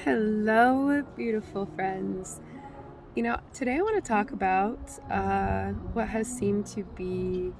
Hello, beautiful friends. Today I want to talk about what has seemed to be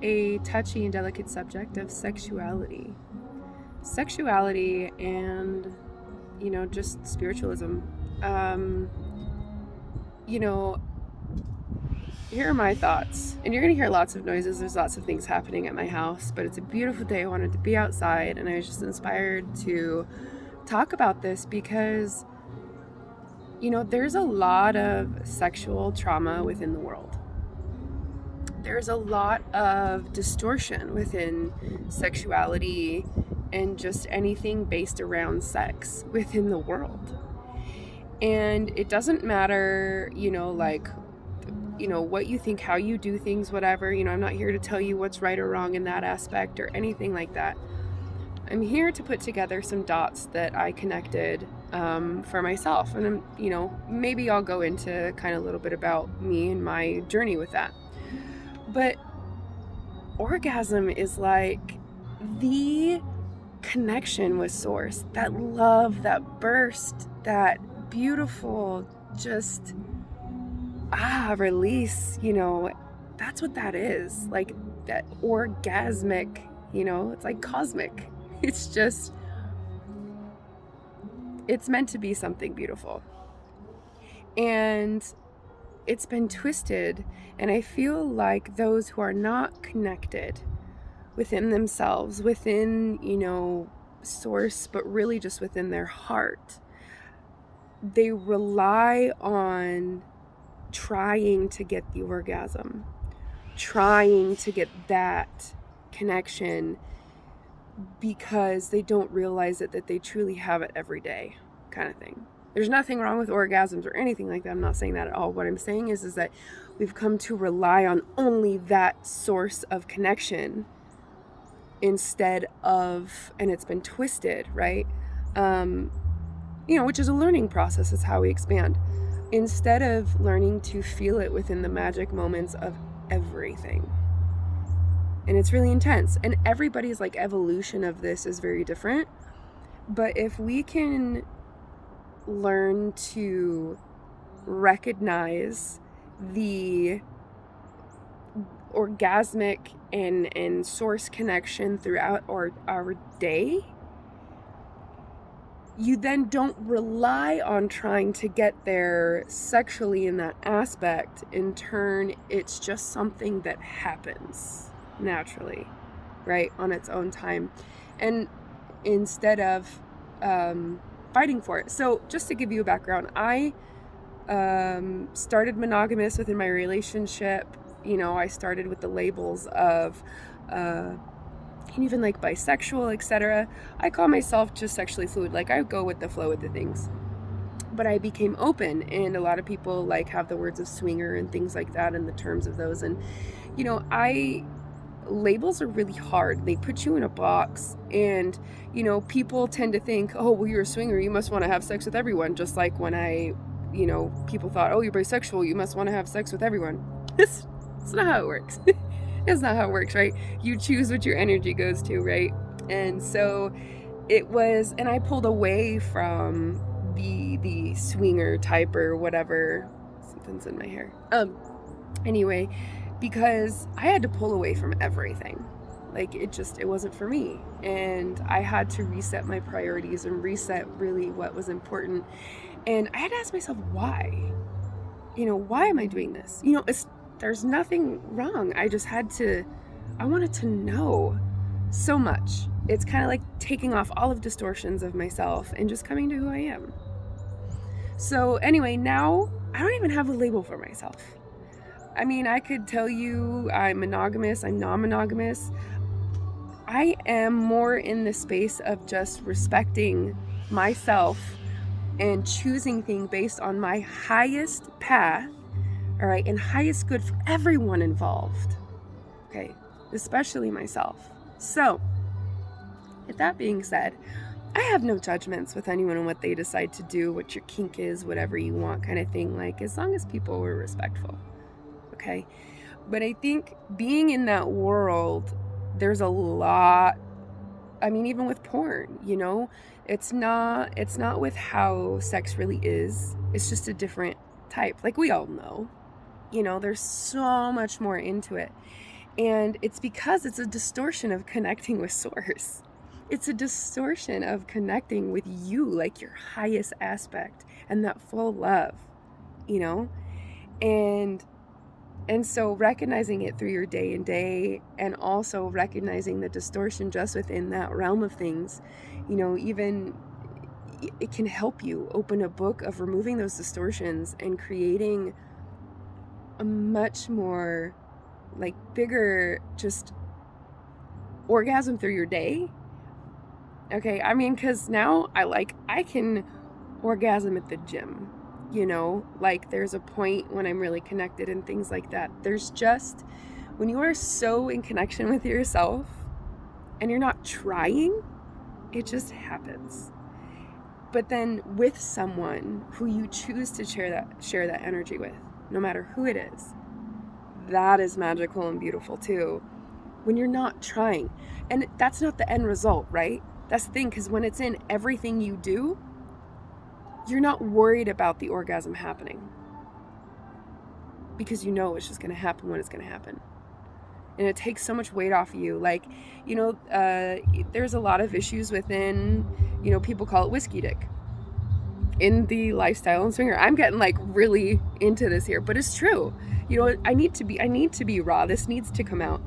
a touchy and delicate subject of sexuality. Sexuality and, just spiritualism. Um, you know, Here are my thoughts. And you're going to hear lots of noises. There's lots of things happening at my house, but it's a beautiful day. I wanted to be outside, and I was just inspired to talk about this because there's a lot of sexual trauma within the world. There's a lot of distortion within sexuality and just anything based around sex within the world. And it doesn't matter, what you think, how you do things, whatever. I'm not here to tell you what's right or wrong in that aspect or anything like that. I'm here to put together some dots that I connected for myself. And, maybe I'll go into kind of a little bit about me and my journey with that. But orgasm is like the connection with source, that love, that burst, that beautiful, just, release, that's what that is. Like that orgasmic, it's like cosmic. It's meant to be something beautiful. And it's been twisted, and I feel like those who are not connected within themselves, within, source, but really just within their heart, they rely on trying to get the orgasm, trying to get that connection, because they don't realize that they truly have it every day, kind of thing. There's nothing wrong with orgasms or anything like that. I'm not saying that at all. What I'm saying is that we've come to rely on only that source of connection instead of, and it's been twisted, right? Which is a learning process. Is how we expand. Instead of learning to feel it within the magic moments of everything. And it's really intense. And everybody's evolution of this is very different. But if we can learn to recognize the orgasmic and source connection throughout our day, you then don't rely on trying to get there sexually in that aspect. In turn, it's just something that happens naturally, right, on its own time, and instead of fighting for it. So just to give you a background, I started monogamous within my relationship. I started with the labels of even bisexual, etc. I call myself just sexually fluid. I go with the flow with the things. But I became open, and a lot of people have the words of swinger and things like that and the terms of those. And labels are really hard. They put you in a box, and people tend to think, oh, well, you're a swinger, you must want to have sex with everyone. Just like when people thought, oh, you're bisexual, you must want to have sex with everyone. It's not how it works. It's not how it works, right? You choose what your energy goes to, right? And so it was, and I pulled away from the swinger type or whatever. Something's in my hair. Anyway, because I had to pull away from everything. It wasn't for me. And I had to reset my priorities and reset really what was important. And I had to ask myself, why? Why am I doing this? There's nothing wrong. I wanted to know so much. It's kind of like taking off all of distortions of myself and just coming to who I am. So anyway, now I don't even have a label for myself. I mean, I could tell you I'm monogamous, I'm non-monogamous. I am more in the space of just respecting myself and choosing things based on my highest path, all right, and highest good for everyone involved, okay, especially myself. So, with that being said, I have no judgments with anyone on what they decide to do, what your kink is, whatever you want kind of thing, as long as people were respectful. Okay, but I think being in that world, there's a lot I mean, even with porn, you know, it's not with how sex really is. It's just a different type. Like we all know, you know, there's so much more into it. And it's because it's a distortion of connecting with source. It's a distortion of connecting with you, like your highest aspect and that full love, you know? And so recognizing it through your day and day, and also recognizing the distortion just within that realm of things, you know, even it can help you open a book of removing those distortions and creating a much more like bigger just orgasm through your day. Okay, I mean, because now I can orgasm at the gym. You know, like there's a point when I'm really connected and things like that. There's just, when you are so in connection with yourself and you're not trying, it just happens. But then with someone who you choose to share that energy with, no matter who it is, that is magical and beautiful too. When you're not trying. And that's not the end result, right? That's the thing, because when it's in everything you do, you're not worried about the orgasm happening because you know it's just going to happen when it's going to happen. And it takes so much weight off of you. Like, you know, there's a lot of issues within, you know, people call it whiskey dick in the lifestyle and swinger. I'm getting like really into this here, but it's true. You know, I need to be raw. This needs to come out.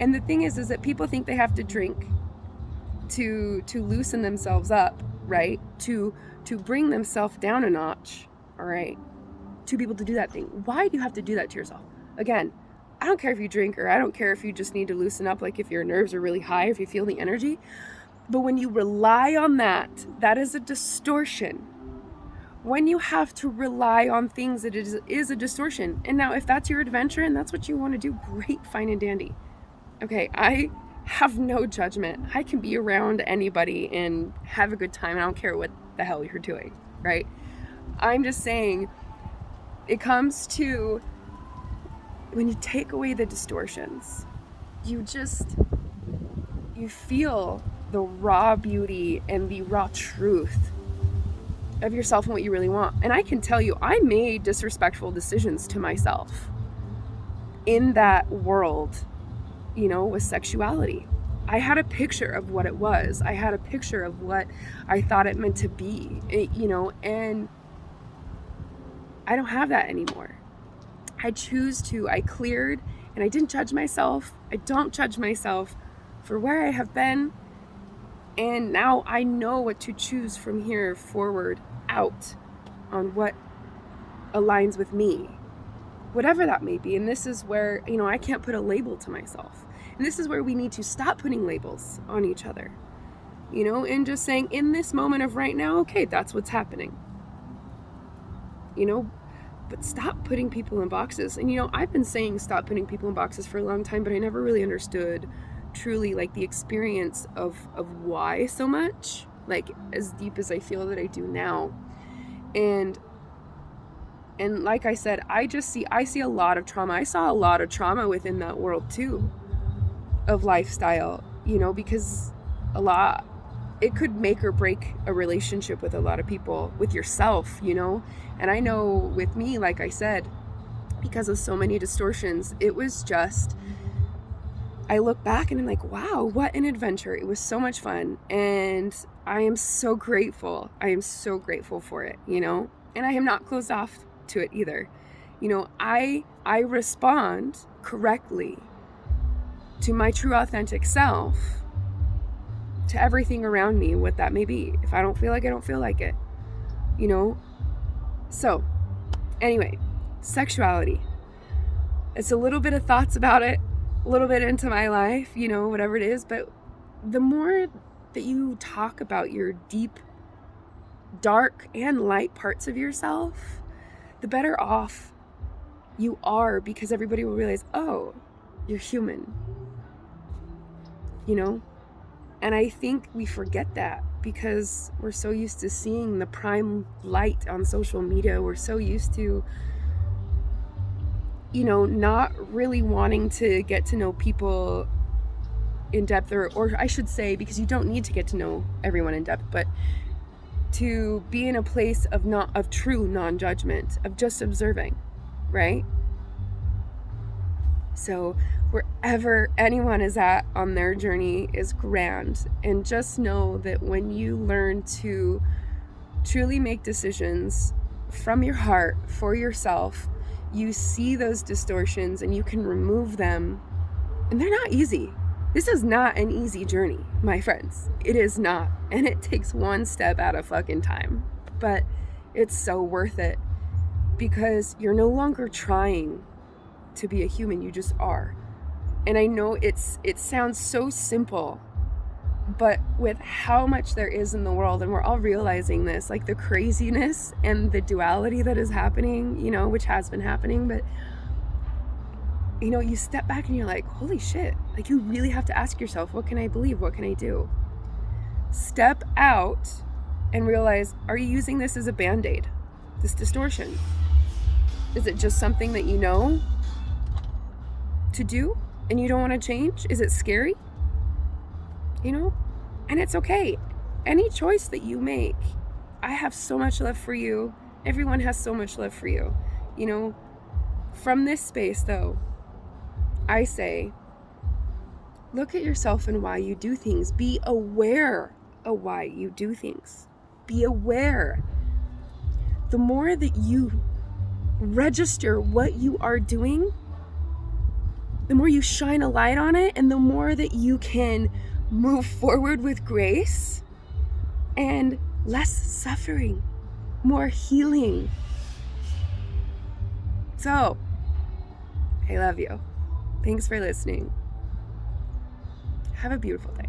And the thing is that people think they have to drink to loosen themselves up, right? To bring themselves down a notch, all right, to be able to do that thing. Why do you have to do that to yourself? Again, I don't care if you drink, or I don't care if you just need to loosen up, like if your nerves are really high, if you feel the energy. But when you rely on that, that is a distortion. When you have to rely on things, it is a distortion. And now if that's your adventure and that's what you want to do, great, fine and dandy. Okay, I have no judgment. I can be around anybody and have a good time. I don't care what the hell you're doing, right? I'm just saying it comes to when you take away the distortions, you feel the raw beauty and the raw truth of yourself and what you really want. And I can tell you, I made disrespectful decisions to myself in that world, you know, with sexuality. I had a picture of what it was. I had a picture of what I thought it meant to be, you know, and I don't have that anymore. I cleared, and I didn't judge myself. I don't judge myself for where I have been. And now I know what to choose from here forward out on what aligns with me, whatever that may be. And this is where, you know, I can't put a label to myself. And this is where we need to stop putting labels on each other, you know, and just saying in this moment of right now, okay, that's what's happening, you know, but stop putting people in boxes. And, you know, I've been saying stop putting people in boxes for a long time, but I never really understood truly like the experience of why so much, like as deep as I feel that I do now. And like I said, I see a lot of trauma. I saw a lot of trauma within that world too, of lifestyle, you know, because it could make or break a relationship with a lot of people, with yourself, you know. And I know with me, like I said, because of so many distortions, it was just, I look back and I'm like, wow, what an adventure. It was so much fun. And I am so grateful. I am so grateful for it, you know, and I am not closed off to it either. You know, I respond correctly to my true authentic self, to everything around me, what that may be. If I don't feel like it, I don't feel like it, you know? So anyway, sexuality. It's a little bit of thoughts about it, a little bit into my life, you know, whatever it is. But the more that you talk about your deep, dark and light parts of yourself, the better off you are, because everybody will realize, oh, you're human, you know? And I think we forget that because we're so used to seeing the prime light on social media. We're so used to, you know, not really wanting to get to know people in depth, or I should say, because you don't need to get to know everyone in depth, but to be in a place of true non-judgment, of just observing, right? So wherever anyone is at on their journey is grand. And just know that when you learn to truly make decisions from your heart for yourself, you see those distortions and you can remove them. And they're not easy. This is not an easy journey, my friends. It is not. And it takes one step at a fucking time. But it's so worth it, because you're no longer trying to be a human. You just are. And I know it sounds so simple, but with how much there is in the world, and we're all realizing this, like the craziness and the duality that is happening, which has been happening, but you step back and you're like, holy shit, like you really have to ask yourself, what can I believe? What can I do? Step out and realize, are you using this as a bandaid? This distortion? Is it just something that you know to do and you don't want to change? Is it scary? And it's okay. Any choice that you make, I have so much love for you. Everyone has so much love for you. From this space though, I say, look at yourself and why you do things. Be aware of why you do things. Be aware. The more that you register what you are doing, the more you shine a light on it, and the more that you can move forward with grace and less suffering, more healing. So, I love you. Thanks for listening. Have a beautiful day.